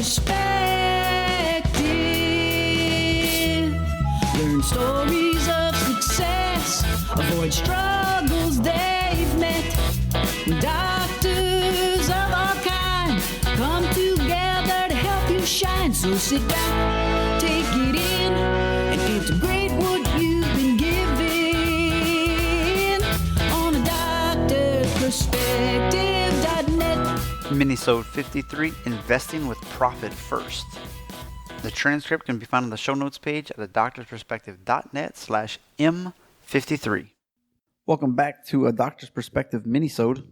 Learn stories of success, avoid struggles they've met. Doctors of all kind come together to help you shine. So sit back, take it in, and integrate what you've been given on a doctor's perspective.net. Minisode 53, Investing with Profit First. The transcript can be found on the show notes page at adoctorsperspective.net/M53. Welcome back to A Doctor's Perspective Minisode.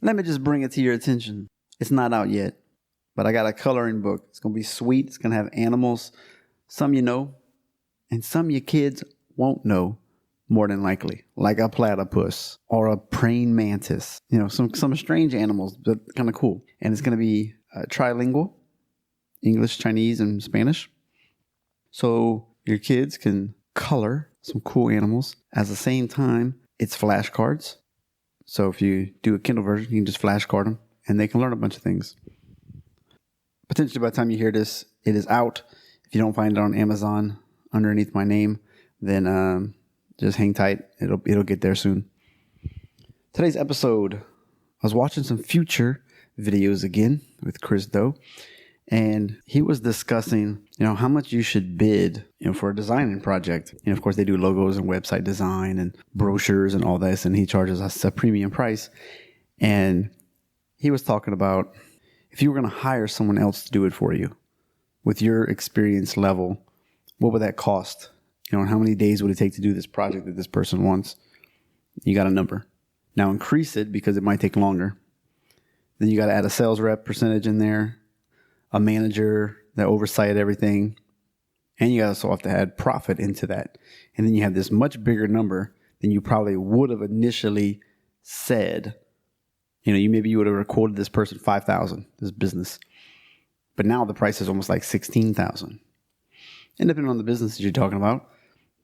Let me just bring it to your attention. It's not out yet, but I got a coloring book. It's going to be sweet. It's going to have animals, some you know, and some your kids won't know, more than likely, like a platypus or a praying mantis. You know, some strange animals, but kind of cool. And it's going to be trilingual, English, Chinese, and Spanish. So your kids can color some cool animals. At the same time, it's flashcards. So if you do a Kindle version, you can just flashcard them, and they can learn a bunch of things. Potentially by the time you hear this, it is out. If you don't find it on Amazon underneath my name, then just hang tight. It'll get there soon. Today's episode, I was watching some Future videos again with Chris Do, and he was discussing, how much you should bid, for a designing project. And of course, they do logos and website design and brochures and all this, and he charges us a premium price. And he was talking about if you were going to hire someone else to do it for you with your experience level, what would that cost? And how many days would it take to do this project that this person wants? You got a number. Now increase it because it might take longer. Then you got to add a sales rep percentage in there, a manager that oversight everything, and you also have to add profit into that. And then you have this much bigger number than you probably would have initially said. You would have quoted this person $5,000, this business. But now the price is almost like $16,000. And depending on the business you're talking about,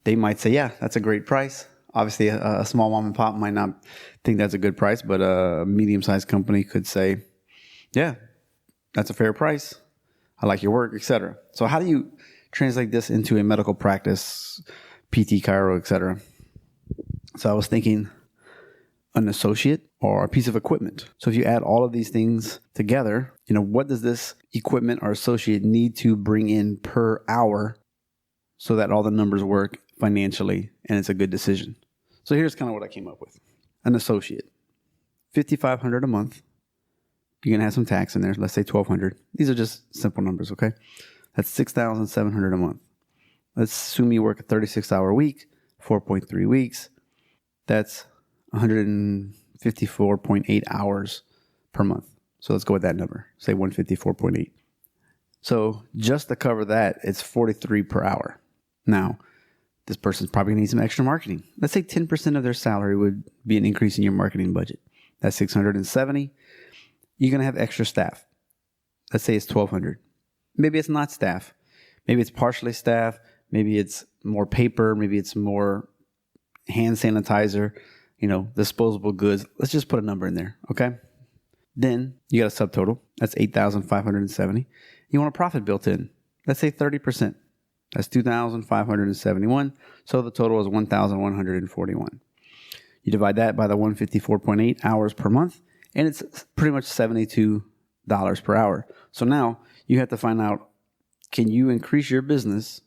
they might say, yeah, that's a great price. Obviously, a small mom and pop might not think that's a good price, but a medium-sized company could say, yeah, that's a fair price. I like your work, etc. So how do you translate this into a medical practice, PT, chiro, etc.? So I was thinking an associate or a piece of equipment. So if you add all of these things together, what does this equipment or associate need to bring in per hour so that all the numbers work financially and it's a good decision? So here's kind of what I came up with. An associate, $5,500 a month. You're going to have some tax in there. Let's say $1,200. These are just simple numbers, okay? That's $6,700 a month. Let's assume you work a 36-hour week, 4.3 weeks. That's 154.8 hours per month. So let's go with that number. Say 154.8. So just to cover that, it's $43 per hour. Now, this person's probably going to need some extra marketing. Let's say 10% of their salary would be an increase in your marketing budget. That's $670. You're going to have extra staff. Let's say it's $1,200. Maybe it's not staff. Maybe it's partially staff. Maybe it's more paper. Maybe it's more hand sanitizer, disposable goods. Let's just put a number in there, okay? Then you got a subtotal. That's $8,570. You want a profit built in. Let's say 30%. That's $2,571. So the total is $1,141. You divide that by the 154.8 hours per month, and it's pretty much $72 per hour. So now you have to find out, can you increase your business?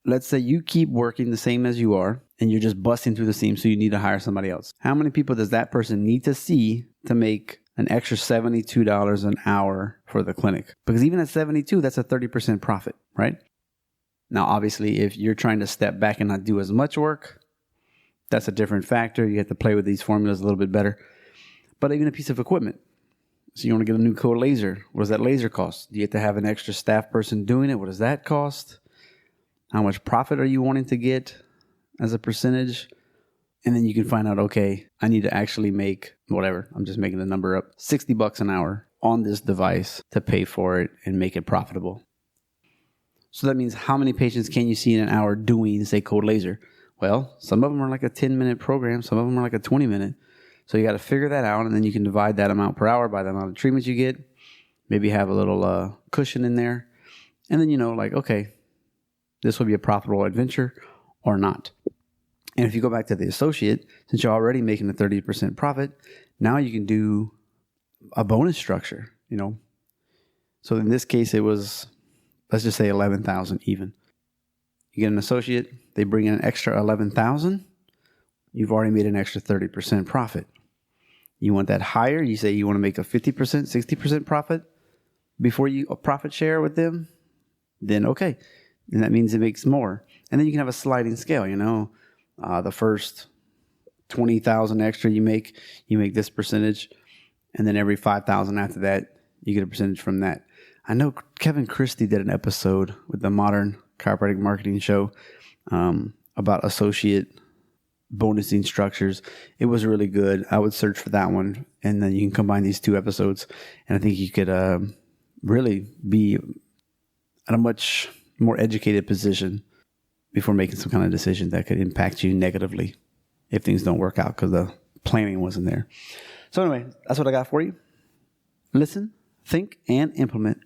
Let's say you keep working the same as you are, and you're just busting through the seams, so you need to hire somebody else. How many people does that person need to see to make an extra $72 an hour for the clinic? Because even at 72, that's a 30% profit, right? Now, obviously, if you're trying to step back and not do as much work, that's a different factor. You have to play with these formulas a little bit better. But even a piece of equipment. So you want to get a new code laser. What does that laser cost? Do you have to have an extra staff person doing it? What does that cost? How much profit are you wanting to get as a percentage? And then you can find out, okay, I need to actually make whatever. I'm just making the number up. $60 an hour on this device to pay for it and make it profitable. So that means how many patients can you see in an hour doing, say, code laser? Well, some of them are like a 10-minute program. Some of them are like a 20-minute. So you got to figure that out, and then you can divide that amount per hour by the amount of treatments you get. maybe have a little cushion in there. And then, like, okay, this will be a profitable adventure or not. And if you go back to the associate, since you're already making a 30% profit, now you can do a bonus structure, So in this case, it was, let's just say 11,000 even. You get an associate, they bring in an extra 11,000. You've already made an extra 30% profit. You want that higher? You say you want to make a 50%, 60% profit before you profit share with them? Then okay. And that means it makes more. And then you can have a sliding scale, the first 20,000 extra you make this percentage. And then every 5,000 after that, you get a percentage from that. I know Kevin Christie did an episode with the Modern Chiropractic Marketing Show about associate bonusing structures. It was really good. I would search for that one, and then you can combine these two episodes, and I think you could really be at a much more educated position before making some kind of decision that could impact you negatively if things don't work out because the planning wasn't there. So anyway, that's what I got for you. Listen, think, and implement.